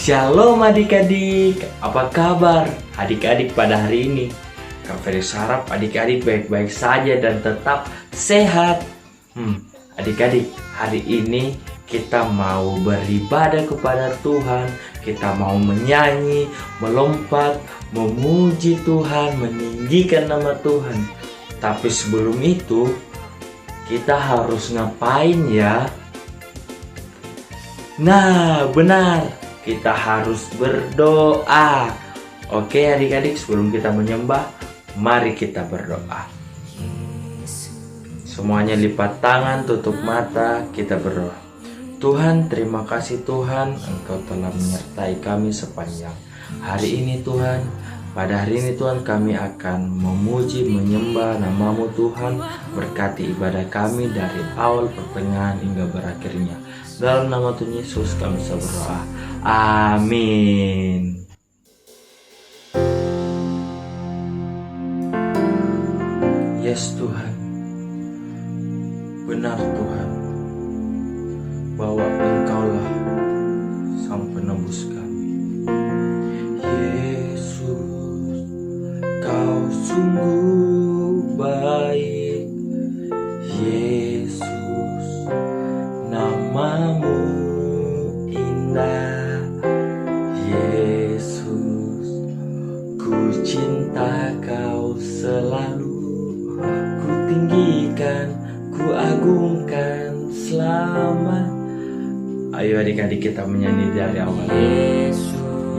Shalom adik-adik, apa kabar adik-adik pada hari ini? Kak Feris harap adik-adik baik-baik saja dan tetap sehat. Adik-adik, hari ini kita mau beribadah kepada Tuhan. Kita mau menyanyi, melompat, memuji Tuhan, meninggikan nama Tuhan. Tapi sebelum itu, kita harus ngapain ya? Nah, benar. Kita harus berdoa. Oke adik-adik, sebelum kita menyembah, mari kita berdoa. Semuanya lipat tangan, tutup mata, kita berdoa. Tuhan, terima kasih Tuhan, Engkau telah menyertai kami sepanjang hari ini Tuhan. Pada hari ini Tuhan, kami akan memuji, menyembah nama-Mu Tuhan. Berkati ibadah kami dari awal, pertengahan, hingga berakhirnya. Dalam nama Tuhan Yesus kami berdoa. Amin. Yes Tuhan, benar Tuhan, bahwa Engkaulah Sang Penebus kami. Yesus, Kau sungguh baik. Yesus, nama-Mu indah. Yesus, ku cinta Kau selalu. Ku tinggikan, ku agungkan selamat. Ayo adik-adik kita menyanyi dari awal.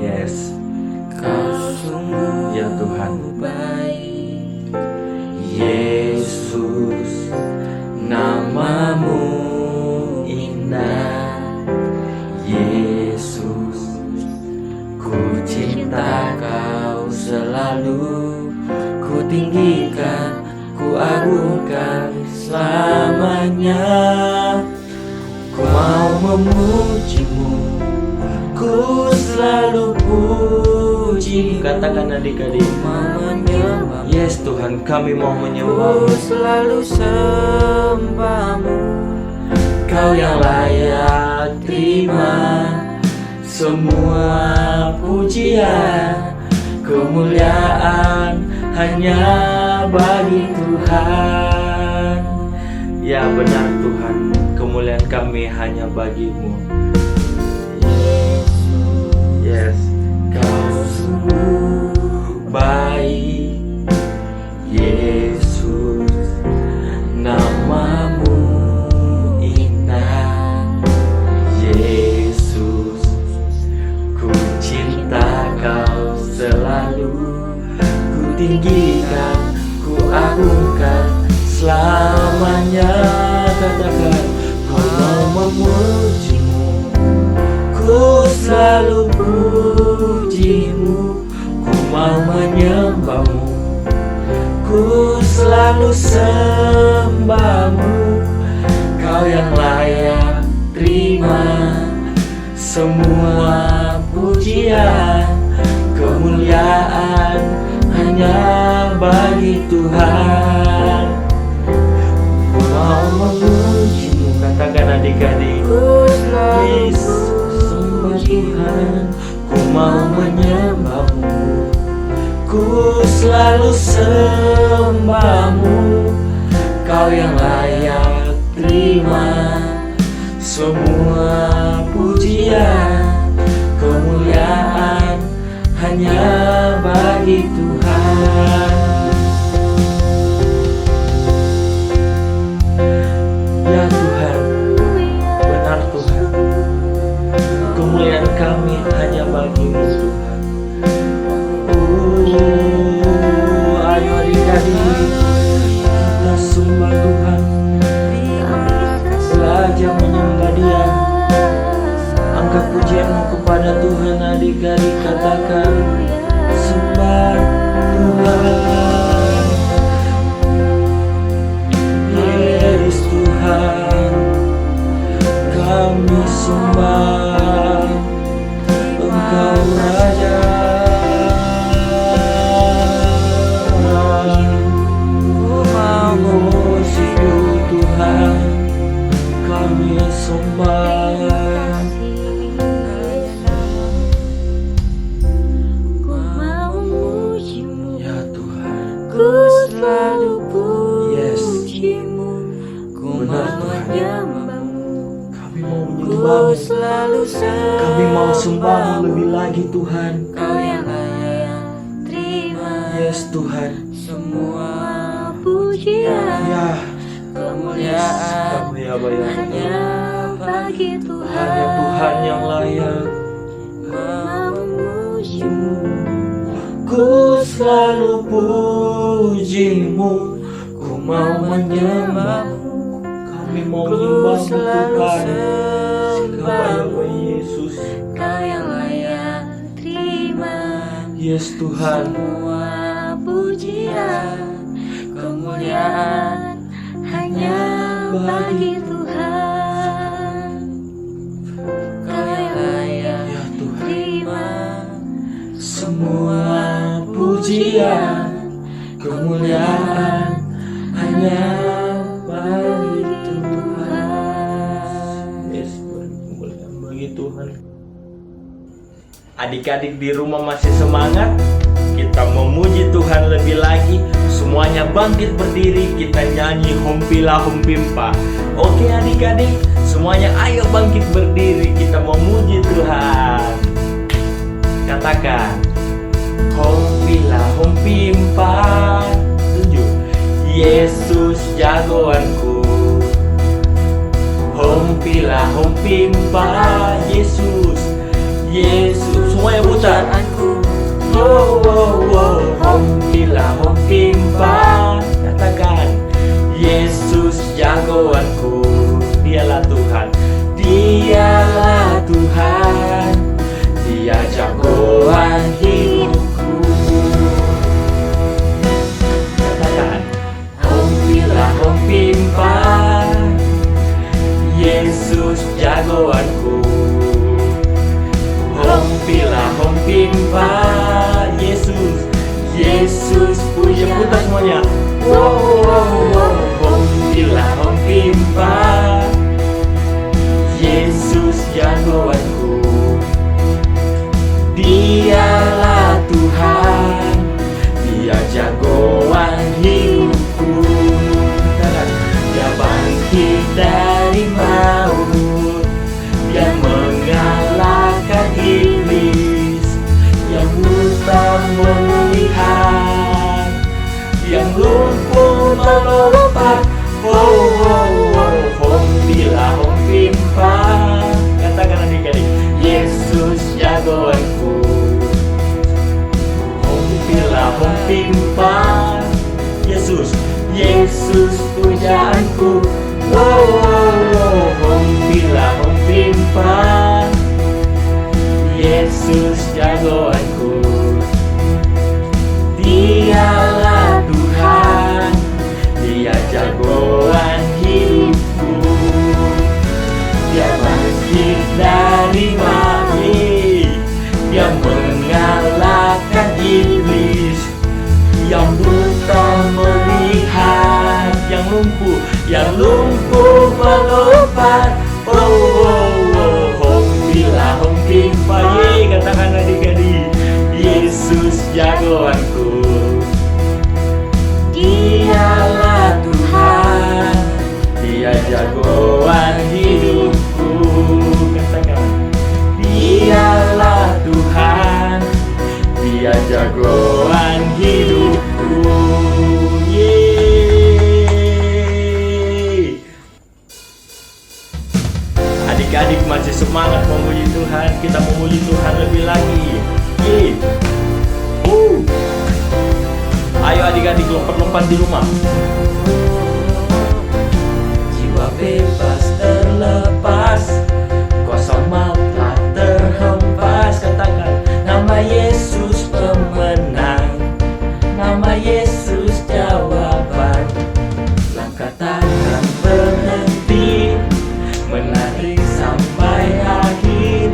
Yes, Kau sungguh ya Tuhan baik. Yesus, nama-Mu indah. Yesus, ku cinta Kau selalu. Ku tinggikan, ku agungkan selamanya. Ku mau memuji-Mu, ku selalu puji. Katakan adik-adik. Yes Tuhan, kami mau menyembah-Mu, selalu sembah-Mu. Kau yang layak terima semua pujian. Kemuliaan hanya bagi Tuhan. Ya benar Tuhan, kemuliaan kami hanya bagi-Mu. Yes, Kau sungguh baik. Yesus, nama-Mu indah. Yesus, ku cinta Kau selalu. Ku tinggikan, ku agungkan selamanya. Katakan, ku mau memuji-Mu, ku selalu puji-Mu. Ku mau menyembah-Mu, ku selalu sembah-Mu. Kau yang layak terima semua pujian. Kemuliaan hanya bagi Tuhan. Ku mau memuji-Mu, katakan adik-adik. Please, sembah Tuhan. Ku mau menyembah-Mu, ku selalu sembah-Mu. Kau yang layak terima semua pujian. Kemuliaan hanya bagi Tuhan. Ya Tuhan, benar Tuhan, kemuliaan kami hanya bagi-Mu Tuhan. Ayo adik-adik, kita sembah Tuhan, belajar menyembah Dia. Angkat pujianmu kepada Tuhan adik-adik, katakan sembah Tuhan. Yesus Tuhan, kami sembah Engkau Raja. Ku mau memuji-Mu Tuhan, kami sembah. selalu sembahmu. Kami mau sembahmu lebih lagi Tuhan. Kau yang layak terima. Yes Tuhan. Semua pujian, Ya, kemuliaan kami bayar. hanya bagi Tuhan. Hanya Tuhan yang layak. Memujimu. Ku selalu pujimu, ku mau menyembahmu. Kami mau menyembahmu Tuhan. Sembahmu Yesus. Kau yang layak terima. Yes Tuhan. Semua pujian, kemuliaan hanya bagi Tuhan. Kau yang layak Ya Tuhan. terima. Semua pujian, kemuliaan hanya bagi Tuhan. Yes, kemuliaan bagi Tuhan. Adik-adik di rumah masih semangat? Kita memuji Tuhan lebih lagi. Semuanya bangkit berdiri, kita nyanyi Humpila Humpimpa. Oke adik-adik, semuanya ayo bangkit berdiri, kita memuji Tuhan. Katakan Humpila Humpimpa. Tunjuk Yesus jagoanku. Humpila Humpimpa. Yesus, Yesus. Semuanya putar. Oh, oh, oh. Humpila Humpimpa. Katakan Yesus jagoanku. Dialah Tuhan. Dialah Tuhan. Dia jagoan hidupku. Katakan Humpila Humpimpa. Yesus jagoanku. Humpila Humpimpa. Yesus, Yesus. Puja putar semuanya. Wow, wow, wow. Humpila Humpimpa. Yesus jagoanku. Dialah Tuhan, Dia jagoan hidupku. Dia bangkit dari maut, Dia mengalahkan iblis. Yang buta melihat, yang lumpuh melompat. Oh, oh, oh. Humpila Humpimpa. Katakan adik-adik, Yesus jagoanku. Humpila Humpimpa. Yesus, Yesus pujaanku. Oh, oh, oh. Humpila Humpimpa. Yesus jagoanku. Dialah Tuhan, Dia jagoan hidupku. Dia bangkit dari mati, Dia mengalahkan iblis. Yang buta melihat, yang lumpuh melompat. Oh, oh, oh. Humpila Humpimpa. Katakan adik-adik, Yesus jagoanku. Dialah Tuhan, Dia jagoan hidupku. Katakan Dialah Tuhan, Dia jagoan hidupku. Yeay. Adik-adik masih semangat memuji Tuhan. Kita memuji Tuhan lebih lagi. Yeay. Ayo adik-adik lompat-lompat di rumah. Jiwa bebas terlepas, kuasa maut telah terhempas. Katakan nama Yesus pemenang, nama Yesus jawaban. Langkah takkan berhenti, menari sampai akhir.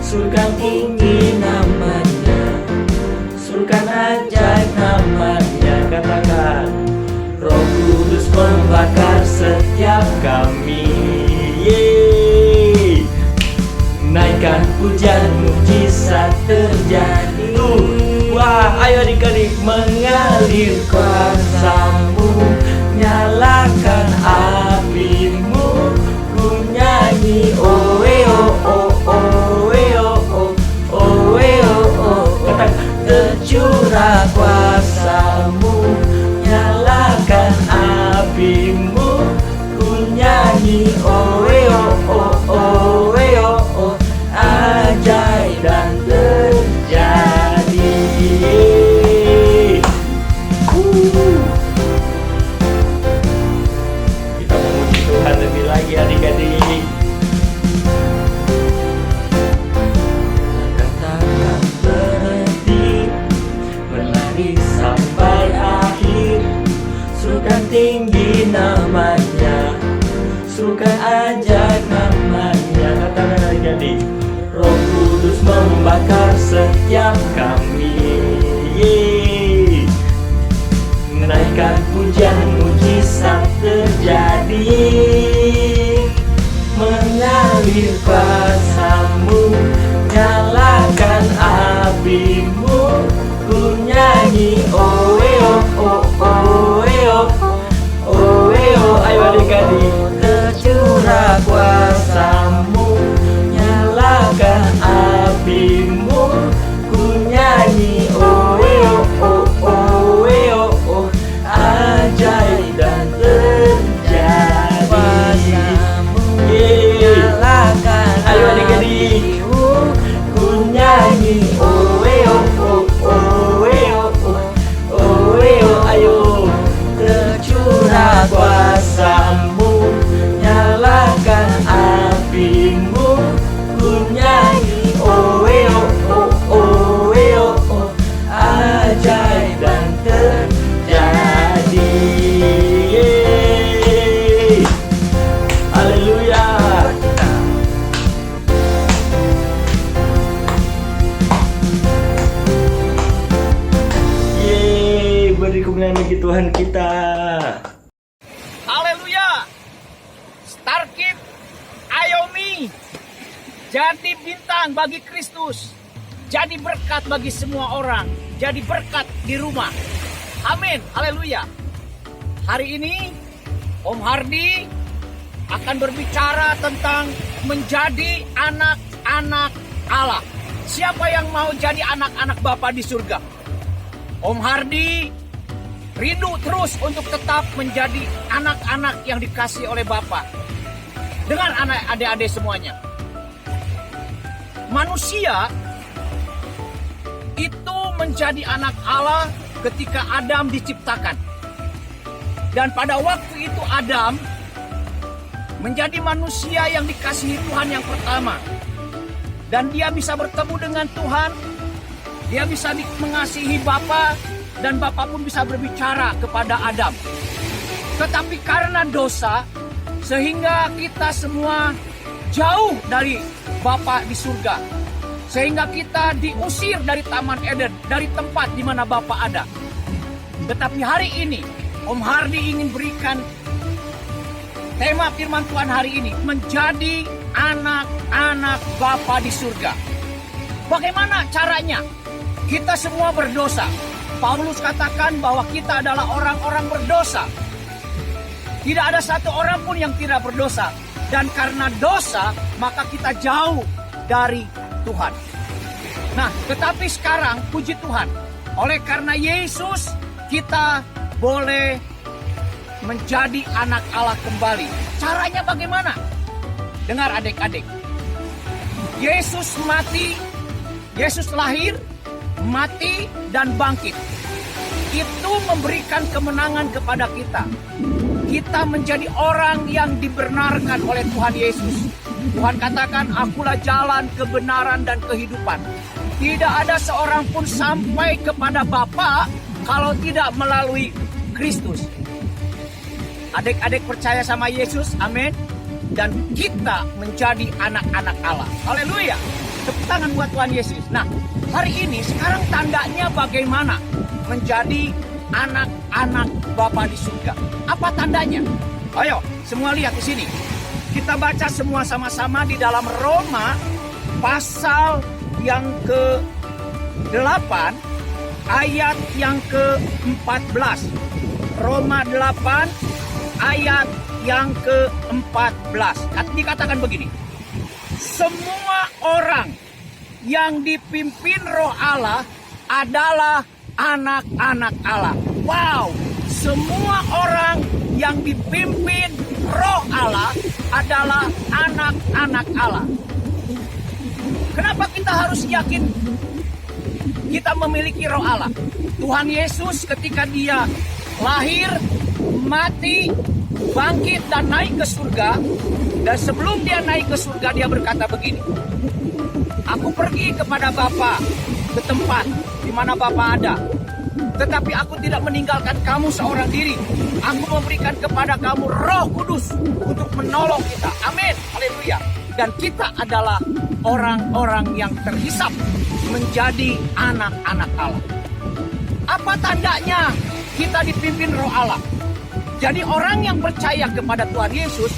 Surga tinggi namanya, surga ajaib namanya. Katakan Roh Kudus membakar setiap kami. Yeay. Naikkan pujian, mujizat terjadi. Wah, ayo adik-adik mengalir kuasamu. Nyalakan apimu, ku nyanyi oh, oh, oh. tinggi namanya, serukan ajak namanya. Katakan adik-adik, Roh Kudus membakar setiap kami. Yeay. Menaikkan pujian, mujizat terjadi, mengalir kuasa-Mu, nyalakan apimu, ku nyanyi oe oh oh oe oh oe oh. Ayo adik-adik, tercurah kuasa-Mu, nyalakan apimu, ku nyanyi oe oh oh oe oh oh. Ajaib dan terjadi. Nyalakan Ayo adik-adik, ku nyanyi oe oh oh oe oh oe oh. Ayo, tercurah kuasa-Mu, nyalakan apimu, ku nyanyi oe oh oh oe oh. Ajaib dan terjadi. Yeay. Haleluya. Yeay, beri kemuliaan bagi Tuhan kita. Haleluya. Starkid Ayomi jadi bintang bagi Kristus, jadi berkat bagi semua orang, jadi berkat di rumah. Amin. Haleluya. Hari ini Om Hardi akan berbicara tentang menjadi anak-anak Allah. Siapa yang mau jadi anak-anak Bapa di surga? Om Hardi rindu terus untuk tetap menjadi anak-anak yang dikasihi oleh Bapa dengan anak adik-adik semuanya. Manusia itu menjadi anak Allah ketika Adam diciptakan. Dan pada waktu itu Adam menjadi manusia yang dikasihi Tuhan yang pertama. Dan dia bisa bertemu dengan Tuhan, dia bisa mengasihi Bapa, dan Bapa pun bisa berbicara kepada Adam. Tetapi karena dosa, sehingga kita semua jauh dari Bapa di surga. Sehingga kita diusir dari Taman Eden, dari tempat di mana Bapa ada. Tetapi hari ini, Om Hardi ingin berikan tema firman Tuhan hari ini, menjadi anak-anak Bapa di surga. Bagaimana caranya? Kita semua berdosa. Paulus katakan bahwa kita adalah orang-orang berdosa. Tidak ada satu orang pun yang tidak berdosa. Dan karena dosa, maka kita jauh dari Tuhan. Nah, tetapi sekarang, puji Tuhan, oleh karena Yesus, kita boleh menjadi anak Allah kembali. Caranya bagaimana? Dengar adik-adik. Yesus mati, Yesus lahir, mati, dan bangkit. Itu memberikan kemenangan kepada kita. Kita menjadi orang yang dibenarkan oleh Tuhan Yesus. Tuhan katakan, akulah jalan, kebenaran, dan kehidupan. Tidak ada seorang pun sampai kepada Bapa kalau tidak melalui Kristus. Adik-adik percaya sama Yesus, amin. Dan kita menjadi anak-anak Allah. Haleluya. Tepuk tangan buat Tuhan Yesus. Nah, hari ini sekarang tandanya bagaimana menjadi anak-anak Bapa di surga. Apa tandanya? Ayo, semua lihat di sini. Kita baca semua sama-sama di dalam Roma pasal yang ke-8 ayat yang ke-14. Roma 8 ayat yang ke-14. Dikatakan begini. Semua orang yang dipimpin Roh Allah adalah anak-anak Allah. Wow, semua orang yang dipimpin Roh Allah adalah anak-anak Allah. Kenapa kita harus yakin kita memiliki Roh Allah? Tuhan Yesus ketika dia lahir, mati, bangkit, dan naik ke surga. Dan sebelum dia naik ke surga, dia berkata begini. Aku pergi kepada Bapa, ke tempat di mana Bapa ada. Tetapi aku tidak meninggalkan kamu seorang diri. Aku memberikan kepada kamu Roh Kudus untuk menolong kita. Amin. Haleluya. Dan kita adalah orang-orang yang terhisap menjadi anak-anak Allah. Apa tandanya kita dipimpin Roh Allah? Jadi orang yang percaya kepada Tuhan Yesus,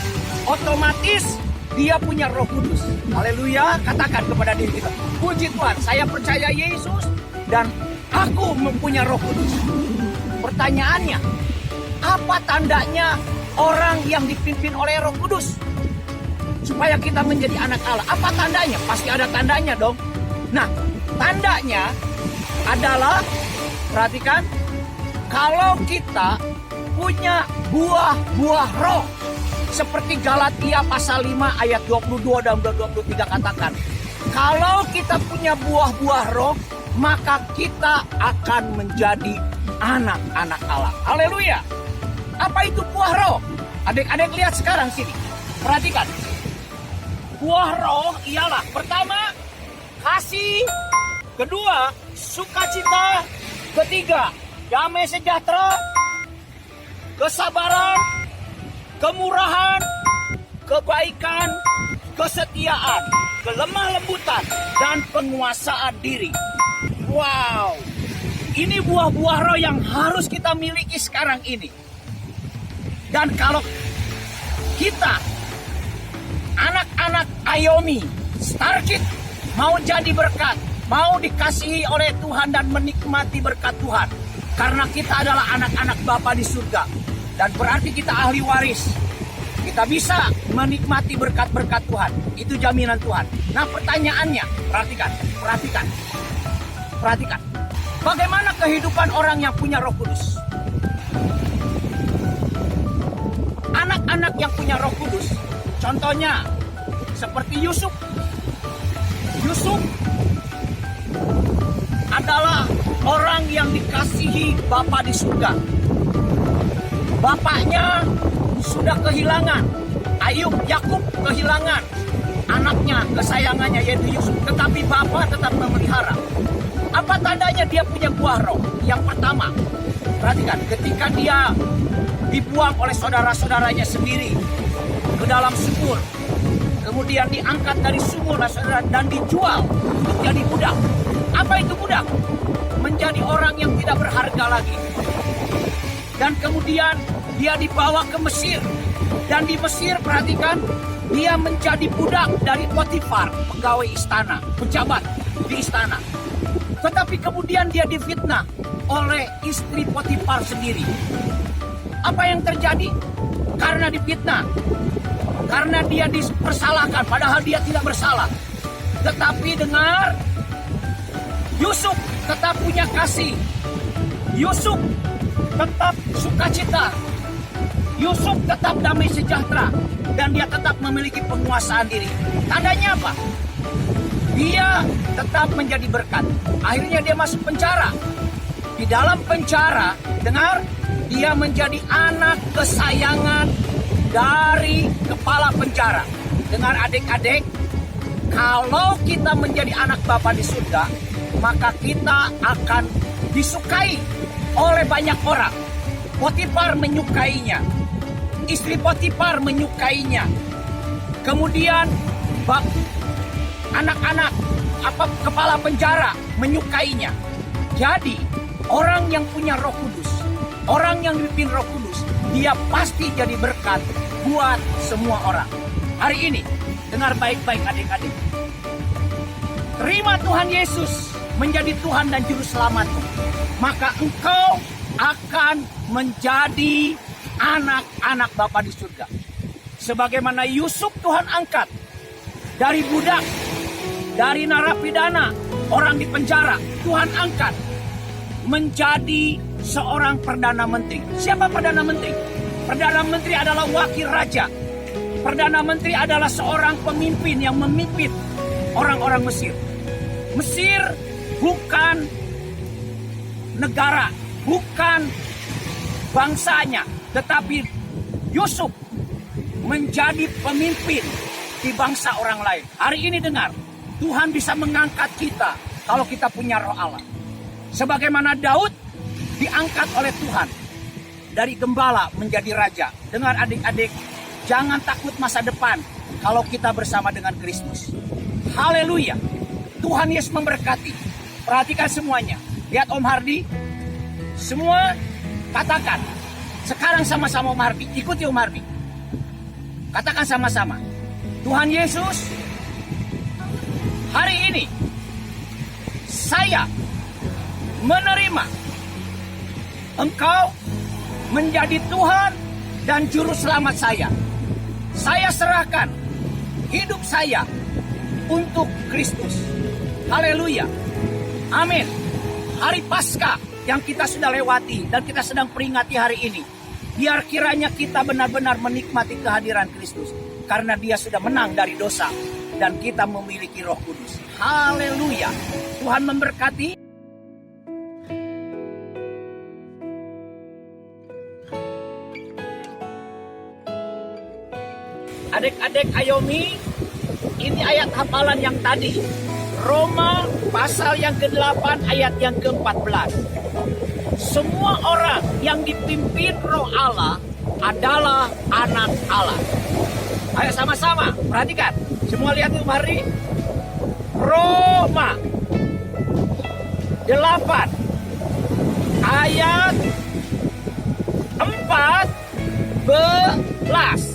otomatis dia punya Roh Kudus. Haleluya. Katakan kepada diri kita, puji Tuhan, saya percaya Yesus dan aku mempunyai Roh Kudus. Pertanyaannya, apa tandanya orang yang dipimpin oleh Roh Kudus? Supaya kita menjadi anak Allah. Apa tandanya? Pasti ada tandanya dong. Nah, tandanya adalah, perhatikan, kalau kita punya buah-buah roh. Seperti Galatia pasal 5 ayat 22 dan 23 katakan. Kalau kita punya buah-buah roh, maka kita akan menjadi anak-anak Allah. Haleluya. Apa itu buah roh? Adik-adik lihat sekarang sini. Perhatikan. Buah roh ialah pertama, kasih. Kedua, sukacita. Ketiga, damai sejahtera. Kesabaran. Kemurahan. Kebaikan. Kesetiaan. Kelemah lembutan. Dan penguasaan diri. Wow. Ini buah-buah roh yang harus kita miliki sekarang ini. Dan kalau kita, anak-anak Ayomi, Starkid, mau jadi berkat, mau dikasihi oleh Tuhan dan menikmati berkat Tuhan. Karena kita adalah anak-anak Bapa di surga. Dan berarti kita ahli waris. Kita bisa menikmati berkat-berkat Tuhan. Itu jaminan Tuhan. Nah, pertanyaannya, perhatikan. Bagaimana kehidupan orang yang punya Roh Kudus? Anak-anak yang punya Roh Kudus, contohnya seperti Yusuf. Yusuf adalah orang yang dikasihi Bapa di surga. Bapaknya sudah kehilangan. Yakub kehilangan anaknya, kesayangannya yaitu Yusuf. Tetapi Bapa tetap memelihara. Apa tandanya dia punya buah roh? Yang pertama, perhatikan, ketika dia dibuang oleh saudara-saudaranya sendiri ke dalam sumur, kemudian diangkat dari sumur dan dijual untuk jadi budak. Apa itu budak? Menjadi orang yang tidak berharga lagi. Dan kemudian dia dibawa ke Mesir. Dan di Mesir, perhatikan, dia menjadi budak dari Potifar, pegawai istana, pejabat di istana. Tetapi kemudian dia difitnah oleh istri Potifar sendiri. Apa yang terjadi? Karena difitnah. Karena dia dipersalahkan, padahal dia tidak bersalah. Tetapi dengar, Yusuf tetap punya kasih. Yusuf tetap sukacita. Yusuf tetap damai sejahtera. Dan dia tetap memiliki penguasaan diri. Tandanya apa? Dia tetap menjadi berkat. Akhirnya dia masuk penjara. Di dalam penjara, dengar, dia menjadi anak kesayangan dari kepala penjara. Dengar adik-adik, kalau kita menjadi anak Bapa di surga, maka kita akan disukai oleh banyak orang. Potifar menyukainya. Istri Potifar menyukainya. Kemudian anak-anak kepala penjara menyukainya. Jadi orang yang punya Roh Kudus, orang yang dipimpin Roh Kudus, dia pasti jadi berkat buat semua orang. Hari ini dengar baik-baik adik-adik. Terima Tuhan Yesus menjadi Tuhan dan Juru Selamatmu, maka engkau akan menjadi anak-anak Bapa di surga. Sebagaimana Yusuf Tuhan angkat dari budak, dari narapidana, orang di penjara, Tuhan angkat menjadi seorang Perdana Menteri. Siapa Perdana Menteri? Perdana Menteri adalah wakil raja. Perdana Menteri adalah seorang pemimpin yang memimpin orang-orang Mesir. Mesir bukan negara, bukan bangsanya, tetapi Yusuf menjadi pemimpin di bangsa orang lain. Hari ini dengar, Tuhan bisa mengangkat kita kalau kita punya Roh Allah. Sebagaimana Daud diangkat oleh Tuhan dari gembala menjadi raja. Dengar adik-adik, jangan takut masa depan kalau kita bersama dengan Kristus. Haleluya. Tuhan Yesus memberkati. Perhatikan semuanya. Lihat Om Hardi. Semua katakan. Sekarang sama-sama Om Hardi. Ikuti Om Hardi. Katakan sama-sama. Tuhan Yesus, hari ini saya menerima Engkau menjadi Tuhan dan Juru Selamat saya. Saya serahkan hidup saya untuk Kristus. Haleluya. Amin. Hari Paskah yang kita sudah lewati dan kita sedang peringati hari ini, biar kiranya kita benar-benar menikmati kehadiran Kristus. Karena dia sudah menang dari dosa dan kita memiliki Roh Kudus. Haleluya. Tuhan memberkati. Adik-adik Ayomi, ini ayat hafalan yang tadi. Roma pasal yang ke-8 ayat yang ke-14. Semua orang yang dipimpin Roh Allah adalah anak Allah. Ayo sama-sama, perhatikan. Semua lihat itu mari. Roma 8 ayat 14.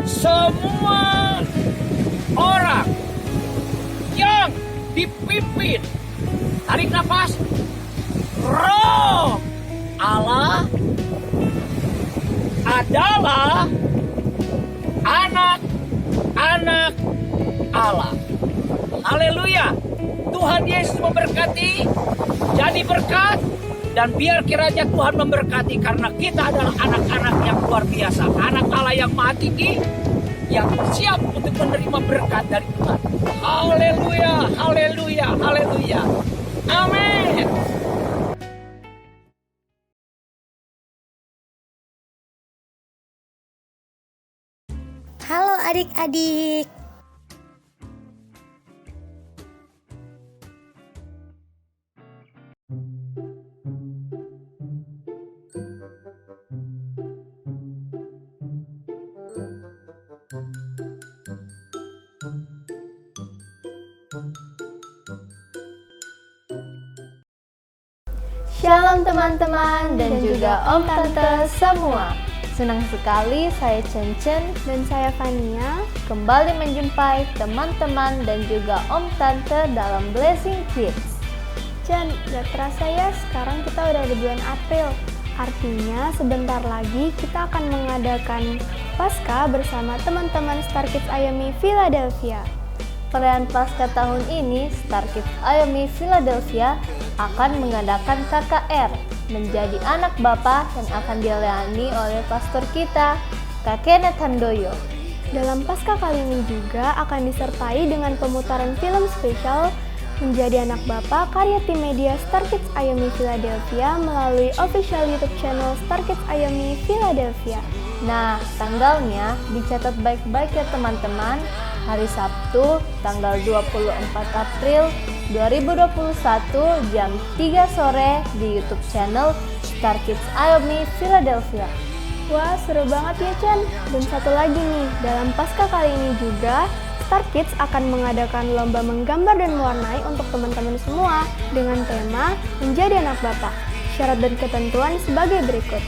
Semua orang yang dipimpin, tarik nafas, Roh Allah adalah anak-anak Allah. Haleluya. Tuhan Yesus memberkati. Jadi berkat. Dan biar kiranya Tuhan memberkati karena kita adalah anak-anak yang luar biasa. Anak Allah yang maha tinggi, yang siap untuk menerima berkat dari Tuhan. Haleluya, haleluya, haleluya. Amin. Halo adik-adik. Shalom teman-teman dan juga Om Tante semua. Senang sekali saya Chen dan saya Fania kembali menjumpai teman-teman dan juga Om Tante dalam Blessing Kids. Chen, gak terasa ya sekarang kita udah di bulan April. Artinya sebentar lagi kita akan mengadakan Paskah bersama teman-teman Star Kids Ayomi Philadelphia. Perayaan Paskah tahun ini, Star Kids Ayomi Philadelphia akan mengadakan KKR menjadi anak Bapa yang akan dilayani oleh pastor kita, Kak Kenneth Handoyo. Dalam Paskah kali ini juga akan disertai dengan pemutaran film spesial Menjadi Anak Bapa karya tim media Star Kids Ayomi Philadelphia melalui official YouTube channel Star Kids Ayomi Philadelphia. Nah, tanggalnya dicatat baik-baik ya teman-teman. Hari Sabtu, tanggal 24 April 2021 jam 3 sore di YouTube channel Star Kids Ayomi Philadelphia. Wah, seru banget ya Chan. Dan satu lagi nih, dalam Paskah kali ini juga Star Kids akan mengadakan lomba menggambar dan mewarnai untuk teman-teman semua dengan tema Menjadi Anak Bapa. Syarat dan ketentuan sebagai berikut.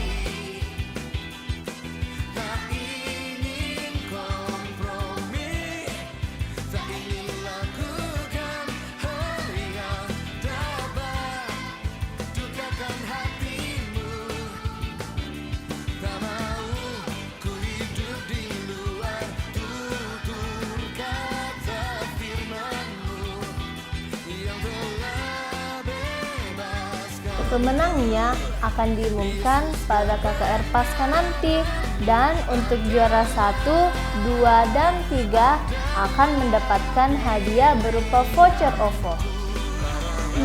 Pemenangnya akan diumumkan pada KKR Paskah nanti, dan untuk juara 1, 2, dan 3 akan mendapatkan hadiah berupa voucher OVO.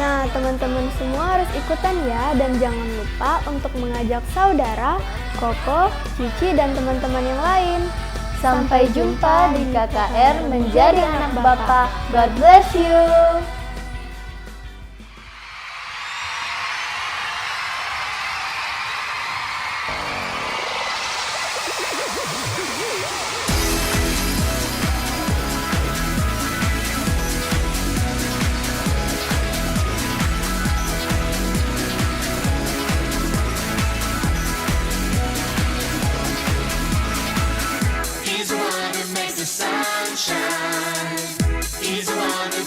Nah, teman-teman semua harus ikutan ya, dan jangan lupa untuk mengajak saudara, koko, cici, dan teman-teman yang lain. Sampai jumpa di KKR Menjadi Anak Bapa. God bless you.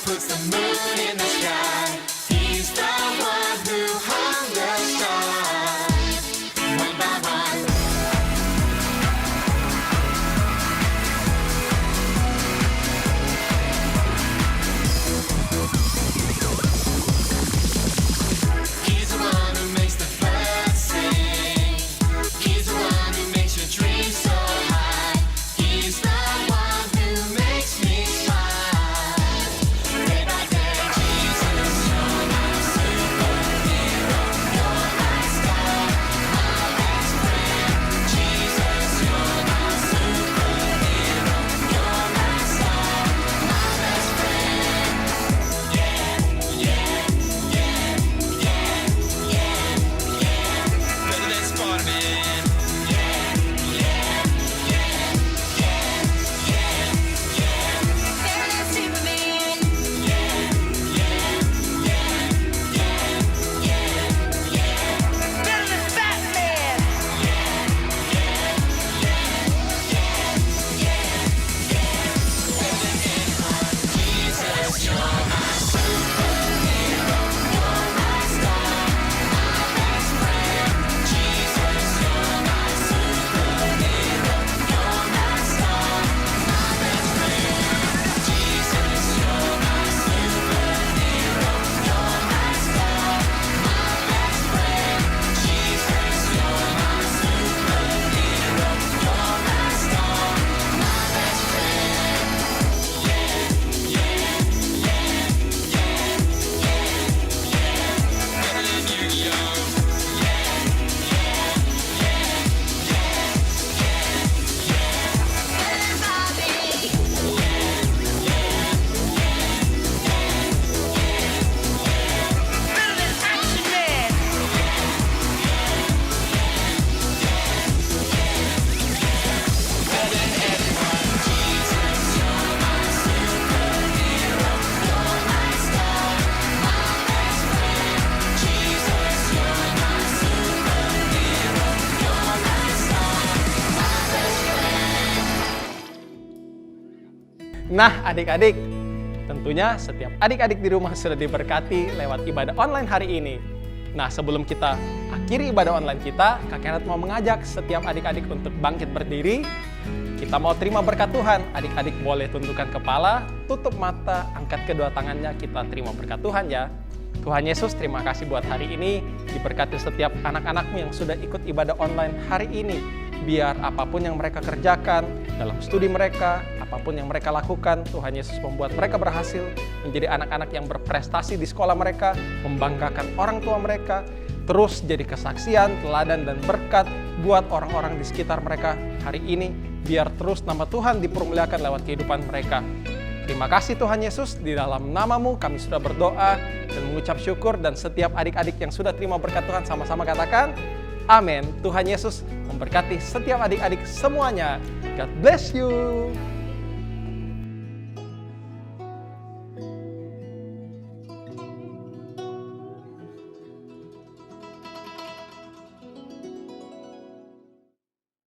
puts the moon in the sky. He's the one who hung the stars one by one. He's the one who makes the birds sing. He's the one who makes your dreams so high. He's the one who makes me smile. Day by day, Jesus, you're my superhero. You're my star, my best friend. Jesus, you're my superhero. You're my star, my best friend. Yeah, yeah, yeah, yeah, yeah, yeah. Better than Spider-Man. Yeah, yeah, yeah, yeah, yeah, yeah. Better than Superman. Yeah, yeah, yeah, yeah, yeah, yeah. Better than Batman. Yeah, yeah, yeah, yeah, yeah, yeah. Better than anyone. Jesus, you're my superhero. You're my star, my best friend. Jesus, you're my superhero. You're my star, my best friend. Jesus, you're my superhero. You're my star, my best friend. Jesus, you're my superhero. You're my star, my best friend. Yeah, yeah, yeah, yeah, yeah, yeah. Better than Yu-Gi-Oh! Yeah, yeah, yeah, yeah, yeah, yeah. Better than Bobby. Yeah, yeah, yeah, yeah, yeah, yeah. Better than Action Man. Better than everyone. Jesus, you're my superhero. You're my star, my best friend. Jesus, you're my superhero. You're my star, my best friend. Nah, adik-adik, tentunya setiap adik-adik di rumah sudah diberkati lewat ibadah online hari ini. Nah, sebelum kita akhiri ibadah online kita, Kak Kenneth mau mengajak setiap adik-adik untuk bangkit berdiri. Kita mau terima berkat Tuhan. Adik-adik boleh tundukkan kepala, tutup mata, angkat kedua tangannya, kita terima berkat Tuhan ya. Tuhan Yesus, terima kasih buat hari ini. Diberkati setiap anak-anakmu yang sudah ikut ibadah online hari ini. Biar apapun yang mereka kerjakan dalam studi mereka, apapun yang mereka lakukan, Tuhan Yesus membuat mereka berhasil menjadi anak-anak yang berprestasi di sekolah mereka, membanggakan orang tua mereka, terus jadi kesaksian, teladan, dan berkat buat orang-orang di sekitar mereka hari ini, biar terus nama Tuhan dipermuliakan lewat kehidupan mereka. Terima kasih Tuhan Yesus, di dalam nama-Mu kami sudah berdoa dan mengucap syukur, dan setiap adik-adik yang sudah terima berkat Tuhan sama-sama katakan, amin. Tuhan Yesus memberkati setiap adik-adik semuanya. God bless you.